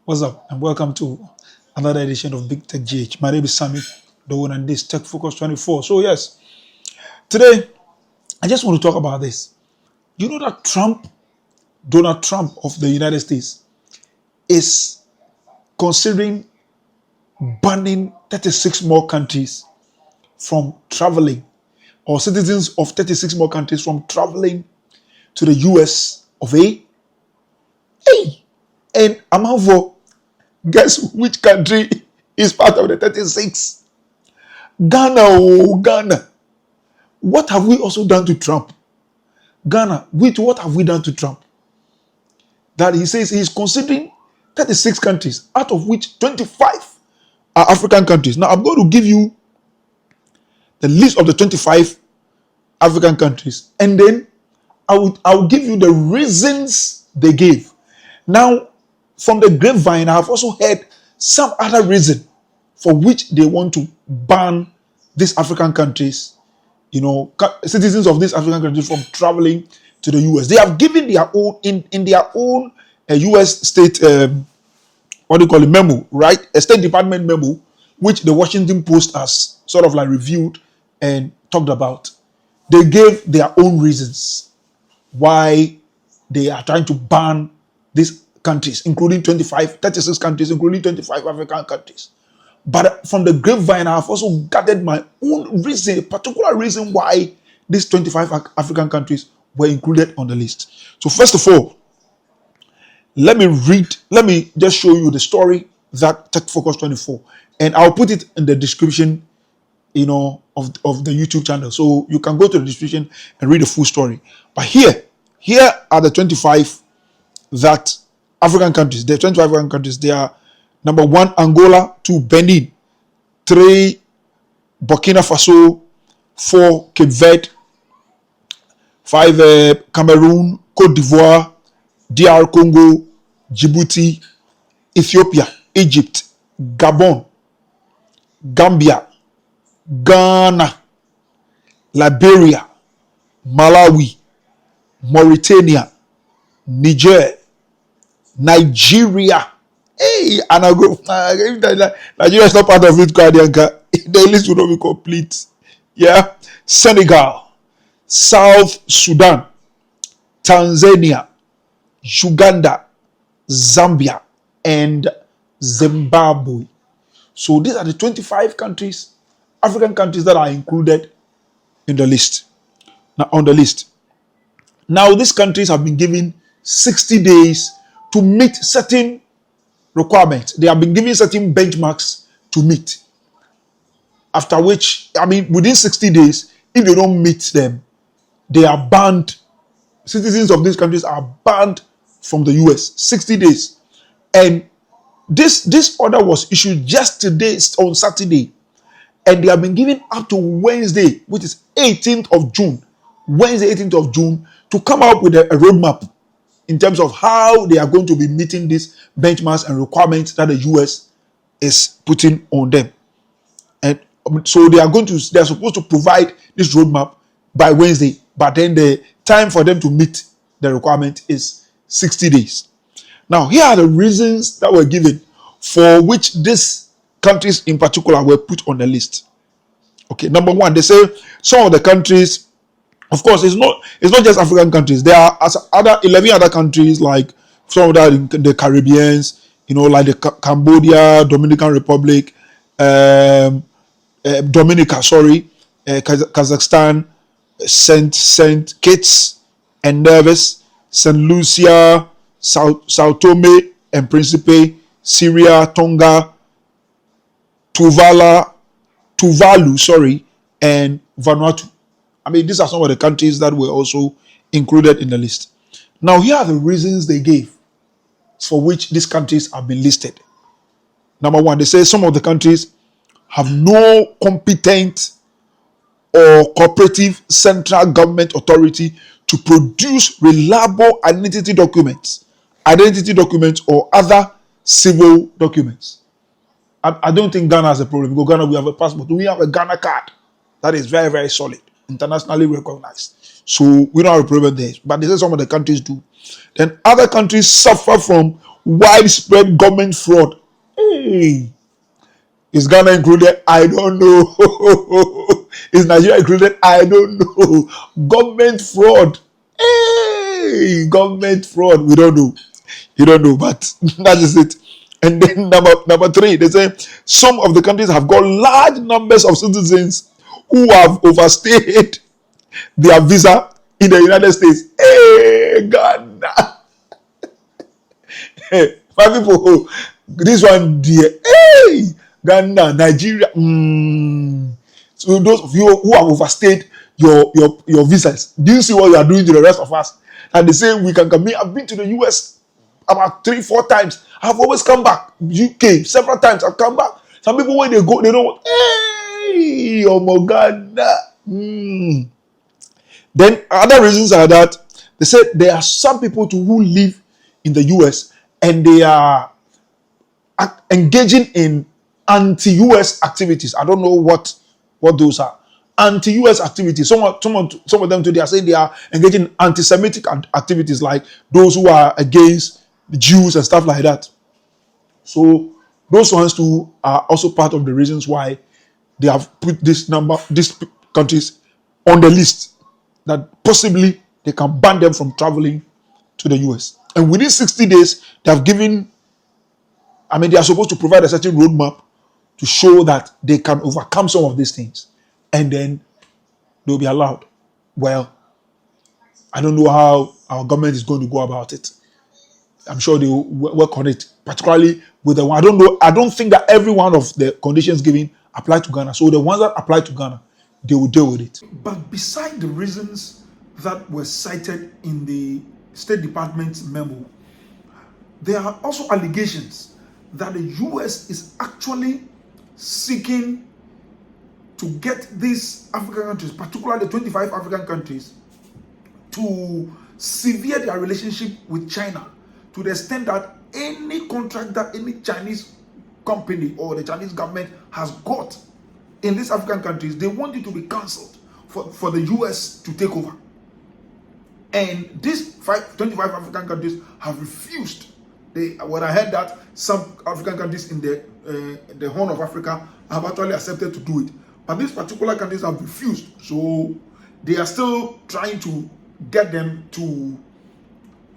What's up? And welcome to another edition of Big Tech GH. My name is Sammy Doan and this Tech Focus 24. So yes, today I just want to talk about this. You know that Donald Trump of the United States is considering banning 36 more countries from traveling, or citizens of 36 more countries from traveling to the US of A. Hey! And among for, guess which country is part of the 36? Ghana, oh Ghana. What have we also done to Trump? Ghana, what have we done to Trump? That he says he's considering 36 countries, out of which 25 are African countries. Now I'm going to give you the list of the 25 African countries, and then I will give you the reasons they gave. Now, from the grapevine, I have also heard some other reason for which they want to ban these African countries, citizens of these African countries from traveling to the US. They have given their own, in their own US state, memo, right? A State Department memo, which the Washington Post has sort of like reviewed and talked about. They gave their own reasons why they are trying to ban these countries, including 36 countries, including 25 African countries. But from the grapevine, I have also gathered my own reason, a particular reason why these 25 African countries were included on the list. So first of all, let me just show you the story that Tech Focus 24, and I'll put it in the description, of the YouTube channel. So you can go to the description and read the full story. But here are the 25 that African countries. The 25 African countries. They are: number 1, Angola; 2, Benin; 3, Burkina Faso; 4, Cape Verde; 5, Cameroon; Cote d'Ivoire; DR Congo; Djibouti; Ethiopia; Egypt; Gabon; Gambia; Ghana; Liberia; Malawi; Mauritania; Niger; Nigeria. Hey, and I go. Nigeria is not part of it, Guardianka. The list will not be complete. Yeah, Senegal; South Sudan; Tanzania; Uganda; Zambia; and Zimbabwe. So these are the 25 countries, African countries, that are included in the list. Now, on the list. Now, these countries have been given 60 days to meet certain requirements. They have been given certain benchmarks to meet. After which, within 60 days, if they don't meet them, they are banned. Citizens of these countries are banned from the US. 60 days. And this order was issued just today, on Saturday. And they have been given up to Wednesday, which is 18th of June. Wednesday, 18th of June, to come up with a roadmap in terms of how they are going to be meeting these benchmarks and requirements that the US is putting on them. And so they are supposed to provide this roadmap by Wednesday, but then the time for them to meet the requirement is 60 days. Now, here are the reasons that were given for which these countries in particular were put on the list. Okay, number 1, they say some of the countries, of course, it's not just African countries. There are 11 other countries, like some of that in the Caribbeans, like the Cambodia, Dominican Republic, Kazakhstan, Saint Kitts and Nevis, Saint Lucia, Sao Tome and Principe, Syria, Tonga, Tuvalu, and Vanuatu. These are some of the countries that were also included in the list. Now, here are the reasons they gave for which these countries have been listed. Number 1, they say some of the countries have no competent or cooperative central government authority to produce reliable identity documents or other civil documents. I don't think Ghana has a problem, because Ghana, we have a passport. We have a Ghana card that is very, very solid, internationally recognized. So we don't have a problem there. But they say some of the countries do. Then other countries suffer from widespread government fraud. Hey, is Ghana included? I don't know. Is Nigeria included? I don't know. Government fraud. Hey, government fraud. We don't know. You don't know, but that is it. And then number three, they say some of the countries have got large numbers of citizens who have overstayed their visa in the United States. Hey, Ghana. Hey, my people, this one, dear. Hey, Ghana, Nigeria. So those of you who have overstayed your visas, do you see what you are doing to the rest of us? And they say we can come in. I've been to the US about 3-4 times. I've always come back. UK several times. I've come back. Some people when they go, they don't. Hey, oh my God. Then other reasons are that they said there are some people who live in the US and they are engaging in anti-US activities. I don't know what those are. Anti-US activities. Some of them today are saying they are engaging in anti-Semitic activities, like those who are against the Jews and stuff like that. So those ones too are also part of the reasons why they have put these countries on the list, that possibly they can ban them from traveling to the US. And within 60 days, they have given, they are supposed to provide a certain roadmap to show that they can overcome some of these things. And then they'll be allowed. Well, I don't know how our government is going to go about it. I'm sure they will work on it, particularly with the one. I don't know. I don't think that every one of the conditions given apply to Ghana. So the ones that apply to Ghana, they will deal with it. But beside the reasons that were cited in the State Department's memo, there are also allegations that the US is actually seeking to get these African countries, particularly the 25 African countries, to sever their relationship with China to the extent that any contract that any Chinese company or the Chinese government has got in these African countries, they want it to be cancelled for the US to take over. And these 25 African countries have refused. When I heard that some African countries in the Horn of Africa have actually accepted to do it, but these particular countries have refused. So they are still trying to get them to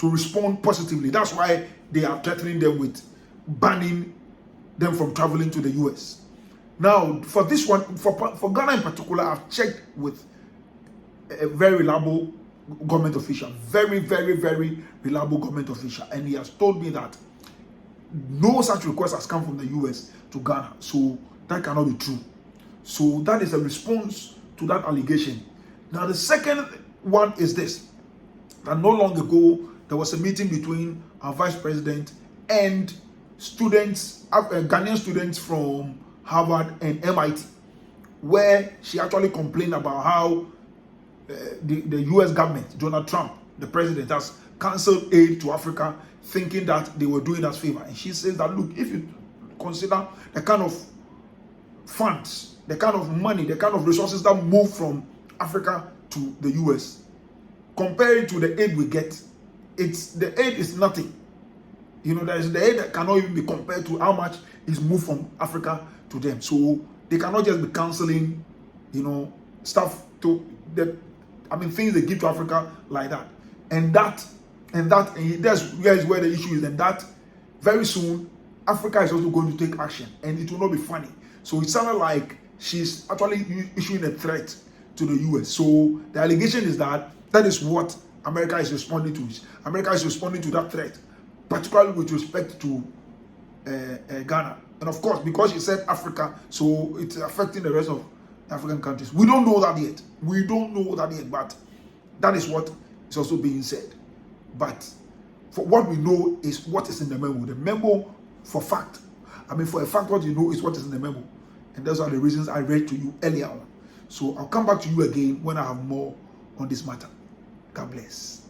respond positively. That's why they are threatening them with banning them from traveling to the US. Now, for this one, for Ghana in particular, I've checked with a very reliable government official, very, very, very reliable government official, and he has told me that no such request has come from the US to Ghana, so that cannot be true. So that is a response to that allegation. Now, the second one is this: that not long ago there was a meeting between our vice president and students, Ghanaian students from Harvard and MIT, where she actually complained about how the US government, Donald Trump, the president, has cancelled aid to Africa, thinking that they were doing us favor. And she says that, look, if you consider the kind of funds, the kind of money, the kind of resources that move from Africa to the US, compared to the aid we get, the aid is nothing. There is the aid that cannot even be compared to how much is moved from Africa to them. So they cannot just be canceling, stuff to things they give to Africa like that. And that's where the issue is. And that very soon Africa is also going to take action, and it will not be funny. So it sounded like she's actually issuing a threat to the US. So the allegation is that is what America is responding to. America is responding to that threat, particularly with respect to Ghana. And of course, because she said Africa, so it's affecting the rest of African countries. We don't know that yet. But that is what is also being said. But for what we know is what is in the memo. The memo for a fact, what you know is what is in the memo. And those are the reasons I read to you earlier on. So I'll come back to you again when I have more on this matter. God bless.